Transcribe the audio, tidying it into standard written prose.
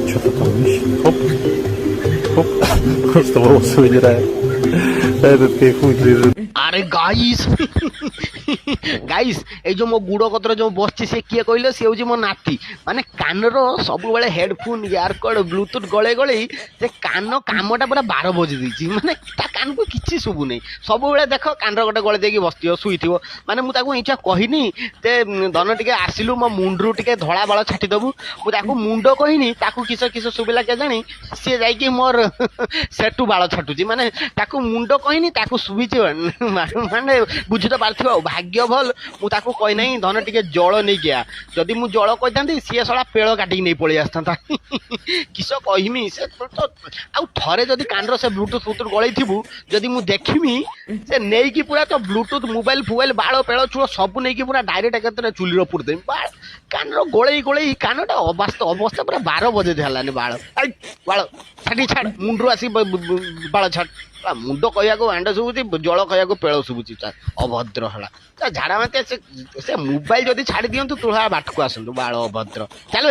Что-то там ищет. Хоп. Хоп. Просто волосы выдирает. Этот кайфует лежит. আরে guys guys এই যে ମୋ ଗୁଡ଼ କତର ଯୋଉ ବସିଛି ସେ କିଏ କହିଲ ସେ ହେଉଛି ମୋ ନାତି ମାନେ କାନର ସବୁବେଳେ ହେଡଫୋନ୍ ଇୟାରକର୍ଡ ବ୍ଲୁଟୁଥ ଗଳେଇ ଗଳେଇ ସେ କାନ କାମଟା ପୁରା 12 ବଜେଇ ଦେଇଛି ମାନେ ତା କାନକୁ କିଛି ଶୁଭୁନି ସବୁବେଳେ ଦେଖ କାନର ଗୋଟେ ଗଳେଇ ଦେଇକି ବସିଥିବ ଶୋଇଥିବ ମାନେ ମୁଁ ତାକୁ ଏଇଟା କହିନି ତେ ଧନ ଟିକେ ଆସିଲୁ ମୋ ମୁଣ୍ଡରୁ ଟିକେ ଧଳା ବାଳ ଛାଟିଦେବୁ ମୁଁ ତାକୁ ମୁଣ୍ଡ କହିନି ତାକୁ କିସ କିସ ଶୁଭିଲା କେଜାଣି ସିଏ ଯାଇକି ମୋର ସେଠୁ ବାଳ ଛାଟୁଛି ମାନେ ତାକୁ ମୁଣ୍ଡ କହିନି ତାକୁ ଶୁଭିଛି ମାନେ ବୁଝି ତ ପାରୁଥିବ ଆଉ ଭାଗ୍ୟ ଭଲ ମୁଁ ତାକୁ କହି ନାହିଁ ଧନ ଟିକେ ଜଳ ନେଇକି ଆ ଯଦି ମୁଁ ଜଳ କହିଥାନ୍ତି ସିଏ ଶଳା ପେଳ କାଟିକି ନେଇ ପଳେଇ ଆସିଥାନ୍ତା କିସ କହିମି ସେ ଆଉ ଥରେ ଯଦି କାନର ସେ ବ୍ଲୁଟୁଥ ଫ୍ଲୁଟୁଥ ଗଳେଇଥିବୁ ଯଦି ମୁଁ ଦେଖିମି ସେ ନେଇକି ପୁରା ତ ବ୍ଲୁଟୁଥ ମୋବାଇଲ ଫୋବାଇଲ ବାଳ ପେଳ ଚୂଳ ସବୁ ନେଇକି ପୁରା ଡାଇରେକ୍ଟ ଏକାଥରେ ଚୁଲିର ପୁରୀ ଦେବି କାନର ଗୋଳେଇ ଗୋଳେଇ କାନଟା ଅବସ୍ଥା ପୁରା 12 ବଜେ ହେଲାନି ବାଳ ବାଳ ଛାଟି ଛାଡ଼ ମୁଣ୍ଡରୁ ଆସି ବାଳ ଛାଡ଼ ମୁଣ୍ଡ କହିବାକୁ ଆଣ୍ଡ ଶୁଭୁଛି ଜଳ କହିବାକୁ ପେଳ ଶୁଭୁଛି ଅଭଦ୍ର ହେଲା ଝାଡ଼ା ମାତେ ସେ ମୋବାଇଲ ଯଦି ଛାଡ଼ି ଦିଅନ୍ତୁ ତୁଳା ବାଟକୁ ଆସନ୍ତୁ ବାଳ ଅଭଦ୍ର ଚାଲ